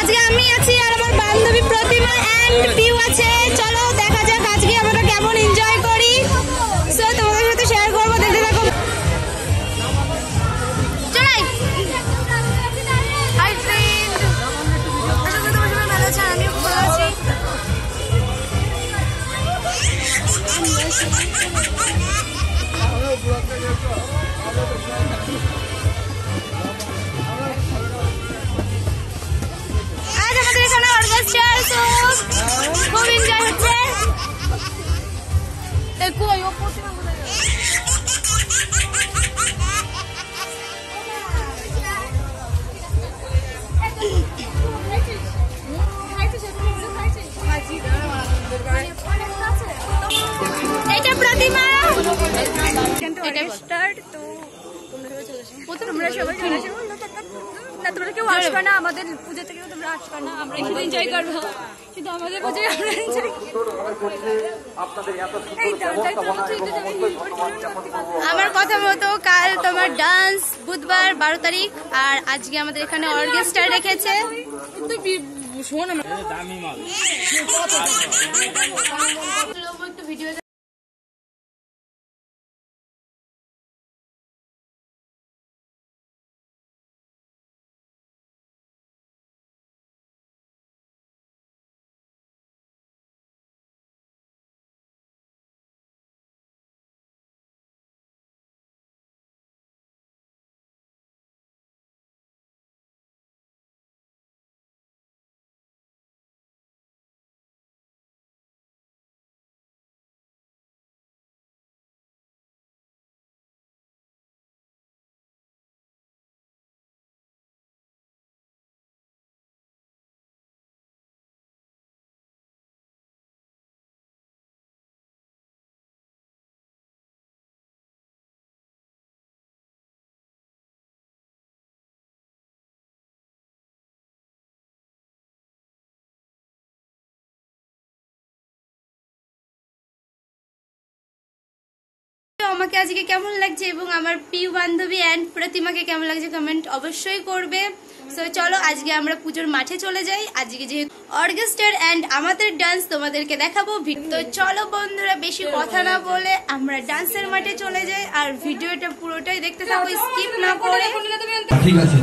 আজকে আমি আছি আর আমার বান্ধবী প্রতিমা এন্ড পিউ আছে। চলো দেখা যাক আজকে আমরা কেমন এনজয় করি। সো তোমাদের সাথে শেয়ার করব, দেখতে থাকো। চলাই হাই ফ্রেন্ড, আশা করি তোমরা সবাই ভালো আছো, আমিও খুব ভালো আছি। আজ আমাদের এখানে অর্কেস্ট্রা, খুব এনজয় হচ্ছে। এটা প্রতিমা, স্টার্ট। তো তোমরা সবাই চলে আসো না, তোমরা কেউ আসবে না আমাদের পুজো থেকে, তোমরা আসবে না, আমরা শুধু এনজয় করবো, শুধু আমাদের পুজোয় আমরা এনজয়। আমার কথা মতো কাল তোমার ডান্স, বুধবার 12 তারিখ, আর আজকে আমাদের এখানে অর্কেস্ট্রা রেখেছে। ভিডিও আমাকে আজকে কেমন লাগছে এবং আমার প্রিয় বান্ধবী এন্ড প্রতিমাকে কেমন লাগছে কমেন্ট অবশ্যই করবে। সো চলো আজকে আমরা পুজোর মাঠে চলে যাই। আজকে যেহেতু অর্কেস্ট্রা এন্ড আমাদের ডান্স তোমাদেরকে দেখাবো। তো চলো বন্ধুরা, বেশি কথা না বলে আমরা ডান্সের মাঠে চলে যাই, আর ভিডিওটা পুরোটাই দেখতে থাকো, স্কিপ না করে। ঠিক আছে,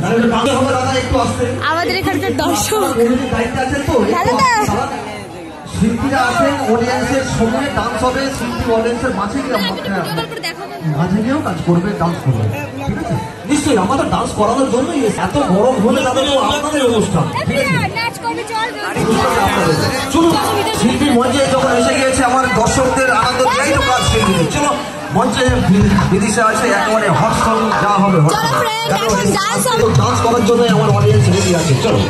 আমাদের এখানকার দর্শক ভালো তো শিল্পীরা আছেন, অডিয়েন্সের সময় ডান্স হবে, শিল্পী অডিয়েন্সের মাঝে গিয়েও কাজ করবে, ডান্স করবে। ঠিক আছে, নিশ্চয়ই আমাদের ডান্স করানোর জন্যই এত বড় হলে তাদের আপনাদের অনুষ্ঠান। ঠিক আছে, চলুন শিল্পী মঞ্চে যখন এসে গিয়েছে, আমার দর্শকদের আনন্দ দেওয়াই তো কাজ শিল্পীদের। চলো মঞ্চে বিদিশা আছে, একেবারে হট সং যা হবে ডান্স করার জন্যই আমার অডিয়েন্স রেডি আছে। চলো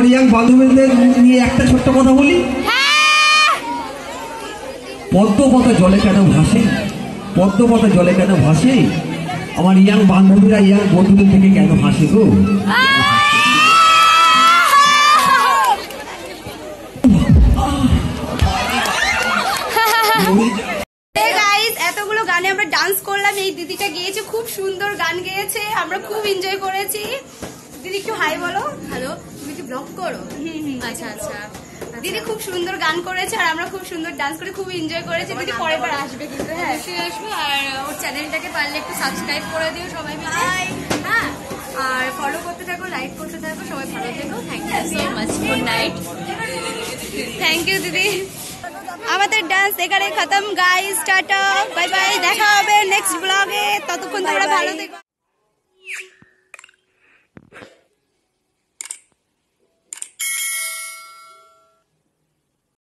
আমার ইয়াং বান্ধবীদের নিয়ে একটা ছোট্ট কথা বলি। পদ্মপথে জলে কেন ভাসে, পদ্মপথে জলে কেন ভাসে, আমার ইয়াং বান্ধবীরা ইয়াং বন্ধুদের থেকে কেন হাসে গো? এতগুলো গানে আমরা ডান্স করলাম, এই দিদিটা গেয়েছে, খুব সুন্দর গান গেয়েছে, আমরা খুব এনজয় করেছি। দিদি একটু হাই বলো। হ্যালো, তুমি কি ব্লগ করো? আচ্ছা আচ্ছা। দিদি খুব সুন্দর গান করেছে আর আমরা খুব সুন্দর ডান্স করে খুব এনজয় করেছি। দিদি পরের বার আসবে কিন্তু। হ্যাঁ আসবো, আর ওর চ্যানেলটাকে পারলে একটু সাবস্ক্রাইব করে দিও সবাই মিলে। হ্যাঁ, আর ফলো করতে থাকো, লাইক করতে থাকো, সবাই ভালো থেকো। Thank you so much, good night. Thank you দিদি। আমাদের ডান্স এখানে খতম গাইস, টাটা বাই বাই, দেখা হবে নেক্সট ব্লগে, ততক্ষণ তোমরা ভালো থেকো।